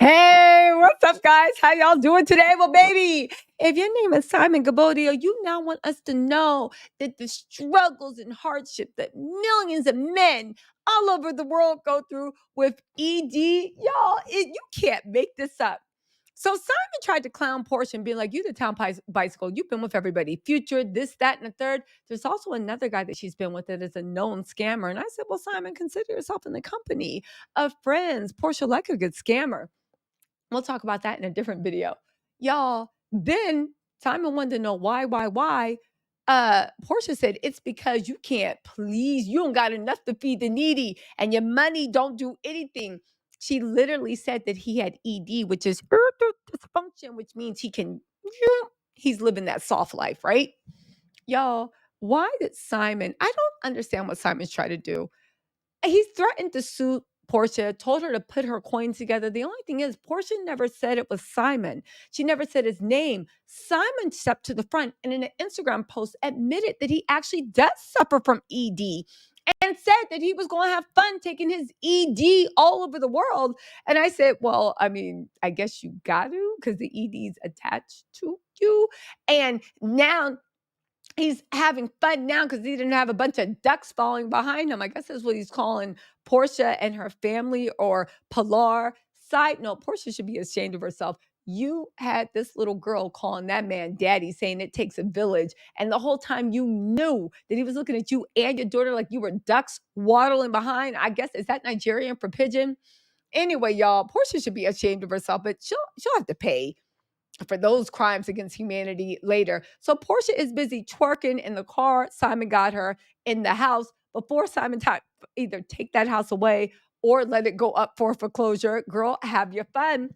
Hey, what's up, guys? How y'all doing today? Well, baby, if your name is Simon Gabodio, you now want us to know that the struggles and hardship that millions of men all over the world go through with ED, y'all, you can't make this up. So Simon tried to clown Porsche and being like, "You the town bicycle. You've been with everybody. Future, this, that, and the third." There's also another guy that she's been with that is a known scammer. And I said, "Well, Simon, consider yourself in the company of friends. Porsche like a good scammer." We'll talk about that in a different video. Y'all, then Simon wanted to know why. Portia said it's because you can't please, you don't got enough to feed the needy, and your money don't do anything. She literally said that he had ED, which is erectile dysfunction, which means he's living that soft life, right? Y'all, why did Simon? I don't understand what Simon's trying to do. He threatened to sue Portia, told her to put her coins together. The only thing is, Portia never said it was Simon. She never said his name. Simon stepped to the front and in an Instagram post admitted that he actually does suffer from ED and said that he was going to have fun taking his ED all over the world. And I said, well, I mean, I guess you got to because the ED is attached to you. And now he's having fun now because he didn't have a bunch of ducks falling behind him. I guess that's what he's calling Portia and her family, or Pilar. Side note, Portia should be ashamed of herself. You had this little girl calling that man daddy, saying it takes a village. And the whole time you knew that he was looking at you and your daughter like you were ducks waddling behind. I guess, is that Nigerian for pigeon? Anyway, y'all, Portia should be ashamed of herself, but she'll have to pay for those crimes against humanity later. So Portia is busy twerking in the car. Simon got her in the house before Simon either take that house away or let it go up for foreclosure. Girl, have your fun.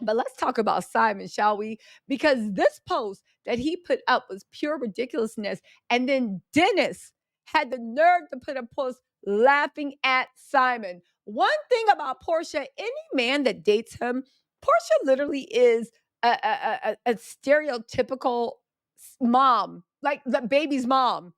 But let's talk about Simon, shall we? Because this post that he put up was pure ridiculousness. And then Dennis had the nerve to put a post laughing at Simon. One thing about Portia, any man that dates him, Portia literally is a stereotypical mom, like the baby's mom.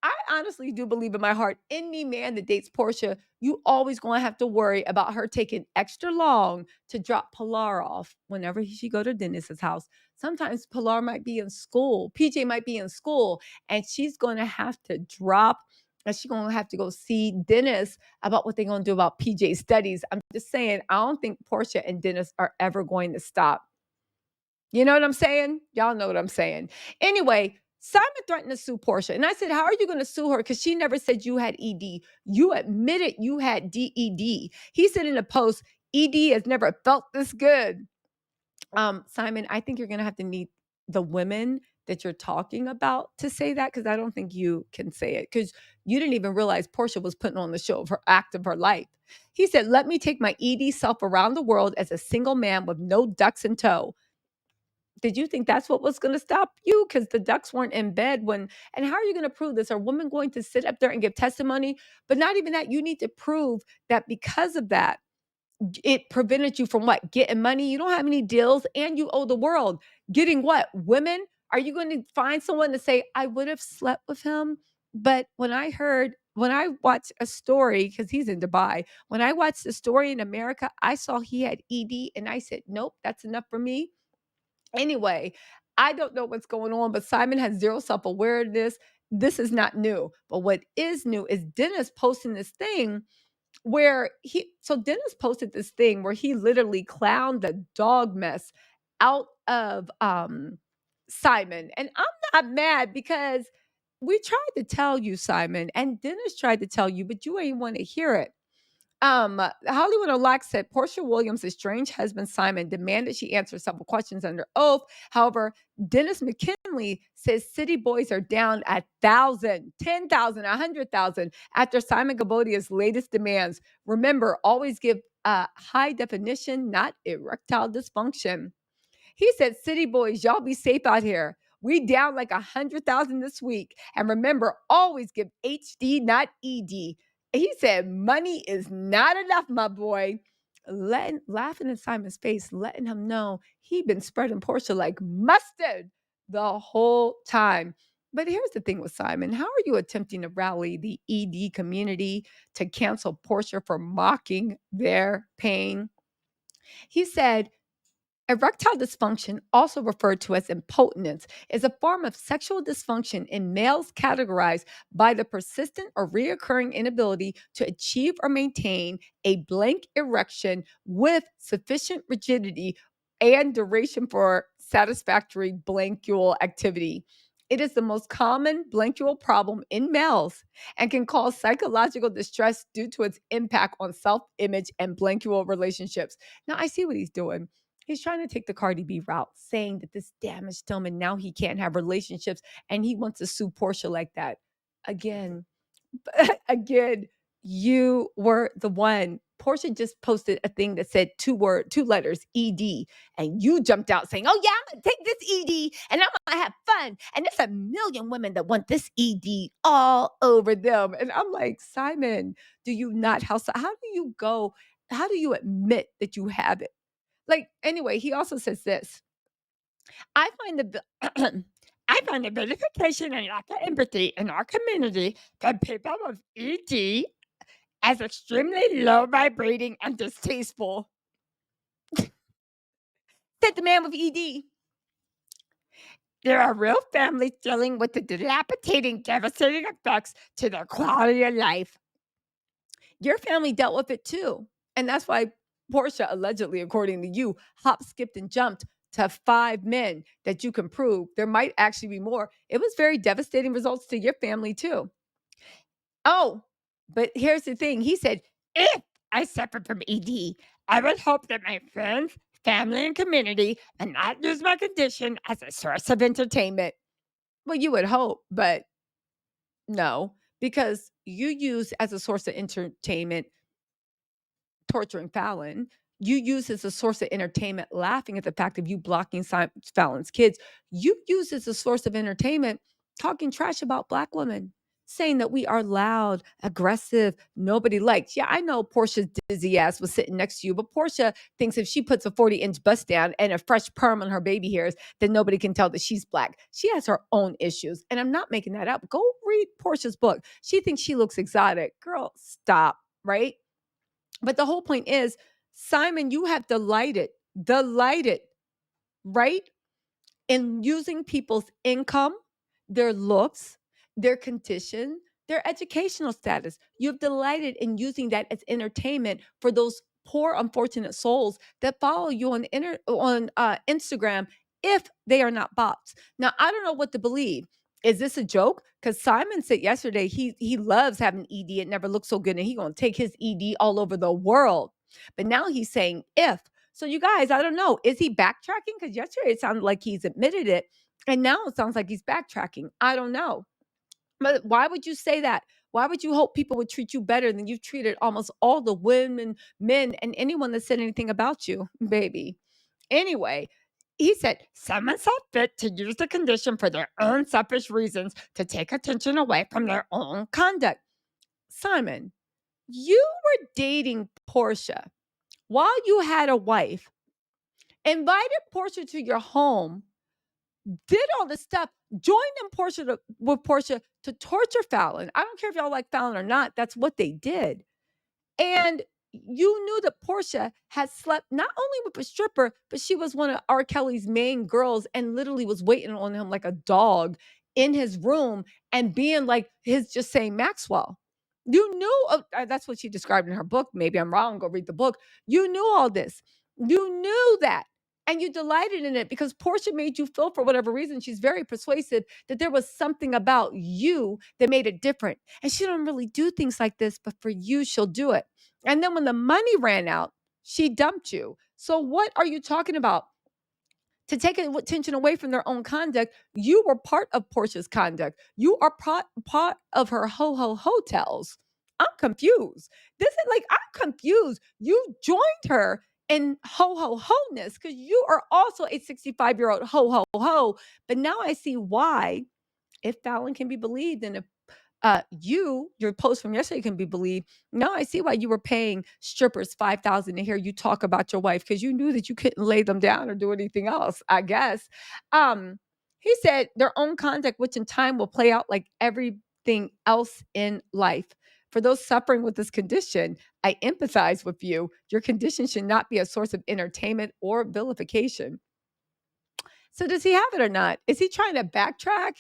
I honestly do believe in my heart, any man that dates Portia, you always going to have to worry about her taking extra long to drop Pilar off whenever she go to Dennis's house. Sometimes Pilar might be in school, PJ might be in school, and she's going to have to drop, and she's going to have to go see Dennis about what they're going to do about PJ's studies. I'm just saying, I don't think Portia and Dennis are ever going to stop. You know what I'm saying? Y'all know what I'm saying. Anyway, Simon threatened to sue Portia. And I said, how are you going to sue her? Because she never said you had ED. You admitted you had DED. He said in a post, ED has never felt this good. Simon, I think you're going to have to need the women that you're talking about to say that, because I don't think you can say it, because you didn't even realize Portia was putting on the show of her act of her life. He said, let me take my ED self around the world as a single man with no ducks in tow. Did you think that's what was going to stop you? Because the ducks weren't in bed when, and how are you going to prove this? Are women going to sit up there and give testimony? But not even that. You need to prove that because of that, it prevented you from what? Getting money. You don't have any deals and you owe the world. Getting what? Women? Are you going to find someone to say, I would have slept with him? But when I watched a story, because he's in Dubai, when I watched the story in America, I saw he had ED and I said, nope, that's enough for me. Anyway, I don't know what's going on, but Simon has zero self-awareness. This is not new. But what is new is Dennis posting this thing where Dennis posted this thing where he literally clowned the dog mess out of Simon. And I'm not mad because we tried to tell you, Simon, and Dennis tried to tell you, but you ain't want to hear it. Hollywood Unlocked said Portia Williams' estranged husband Simon demanded she answer several questions under oath. However, Dennis McKinley says city boys are down at 1,000, 10,000, 100,000 after Simon Gabodia's latest demands. Remember, always give high definition, not erectile dysfunction. He said, city boys, y'all be safe out here. We down like 100,000 this week. And remember, always give HD, not ED. He said, money is not enough, my boy. Laughing in Simon's face, letting him know he'd been spreading Portia like mustard the whole time. But here's the thing with Simon. How are you attempting to rally the ED community to cancel Portia for mocking their pain? He said, erectile dysfunction, also referred to as impotence, is a form of sexual dysfunction in males categorized by the persistent or reoccurring inability to achieve or maintain a blank erection with sufficient rigidity and duration for satisfactory blankual activity. It is the most common blankual problem in males and can cause psychological distress due to its impact on self image and blankual relationships. Now, I see what he's doing. He's trying to take the Cardi B route, saying that this damaged him and now he can't have relationships and he wants to sue Porsha like that. Again, again, you were the one. Porsha just posted a thing that said two letters, ED, and you jumped out saying, "Oh yeah, I'm gonna take this ED and I'm gonna have fun." And there's a million women that want this ED all over them. And I'm like, Simon, do you not? How do you go? How do you admit that you have it? Like, anyway, he also says this. I find the I find the vilification and lack of empathy in our community for people with ED as extremely low vibrating and distasteful. Said the man with ED. There are real families dealing with the dilapidating, devastating effects to their quality of life. Your family dealt with it too. And that's why Portia, allegedly, according to you, hop, skipped, and jumped to 5 men that you can prove. There might actually be more. It was very devastating results to your family too. Oh, but here's the thing. He said, if I suffer from ED, I would hope that my friends, family, and community and not use my condition as a source of entertainment. Well, you would hope, but no, because you use as a source of entertainment torturing Fallon. You use as a source of entertainment laughing at the fact of you blocking Fallon's kids. You use as a source of entertainment talking trash about Black women, saying that we are loud, aggressive, nobody likes. Yeah, I know Portia's dizzy ass was sitting next to you, but Portia thinks if she puts a 40-inch bust down and a fresh perm on her baby hairs, then nobody can tell that she's Black. She has her own issues, and I'm not making that up. Go read Portia's book. She thinks she looks exotic. Girl, stop, right? But the whole point is, Simon, you have delighted, right? In using people's income, their looks, their condition, their educational status. You've delighted in using that as entertainment for those poor, unfortunate souls that follow you on Instagram if they are not bots. Now, I don't know what to believe. Is this a joke? Because Simon said yesterday he loves having ED. It never looks so good, and he's gonna take his ED all over the world. But now he's saying if. So you guys, I don't know. Is he backtracking? Because yesterday it sounded like he's admitted it, and now it sounds like he's backtracking. I don't know. But why would you say that? Why would you hope people would treat you better than you've treated almost all the women, men, and anyone that said anything about you, baby? Anyway, he said, someone saw fit to use the condition for their own selfish reasons to take attention away from their own conduct. Simon, you were dating Portia while you had a wife, invited Portia to your home, did all this stuff, joined with Portia to torture Fallon. I don't care if y'all like Fallon or not. That's what they did. And you knew that Portia had slept not only with a stripper, but she was one of R. Kelly's main girls and literally was waiting on him like a dog in his room and being like his just saying Maxwell. You knew that's what she described in her book. Maybe I'm wrong. Go read the book. You knew all this. You knew that. And you delighted in it because Portia made you feel, for whatever reason, she's very persuasive, that there was something about you that made it different. And she don't really do things like this, but for you, she'll do it. And then when the money ran out, she dumped you. So what are you talking about? To take attention away from their own conduct, you were part of Portia's conduct. You are part of her hotels. I'm confused. This is like, I'm confused. You joined her in ho-ness because you are also a 65-year-old ho. But now I see why, if Fallon can be believed and if your post from yesterday can be believed. Now I see why you were paying strippers $5,000 to hear you talk about your wife, because you knew that you couldn't lay them down or do anything else, I guess. He said their own conduct, which in time will play out like everything else in life. For those suffering with this condition, I empathize with you. Your condition should not be a source of entertainment or vilification. So, does he have it or not? Is he trying to backtrack?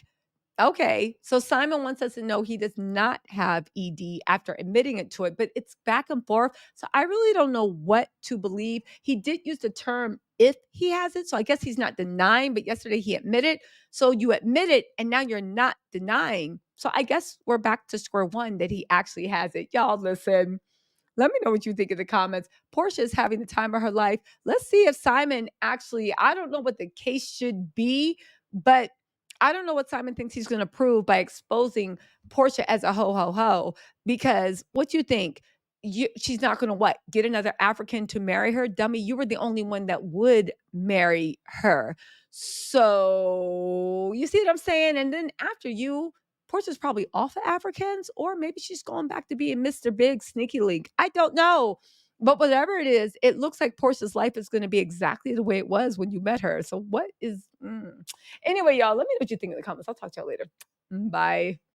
Okay, so Simon wants us to know he does not have ED after admitting it to it, but it's back and forth. So I really don't know what to believe. He did use the term if he has it. So I guess he's not denying, but yesterday he admitted. So you admit it and now you're not denying. So I guess we're back to square one that he actually has it. Y'all listen. Let me know what you think in the comments. Porsha is having the time of her life. Let's see if Simon actually, I don't know what the case should be, but I don't know what Simon thinks he's going to prove by exposing Porsha as a ho ho ho. Because what you think? She's not going to what? Get another African to marry her? Dummy, you were the only one that would marry her. So you see what I'm saying? And then after you, Portia's probably off of Africans, or maybe she's going back to being Mr. Big Sneaky Link. I don't know. But whatever it is, it looks like Portia's life is going to be exactly the way it was when you met her. So what is Anyway, y'all, let me know what you think in the comments. I'll talk to y'all later. Bye.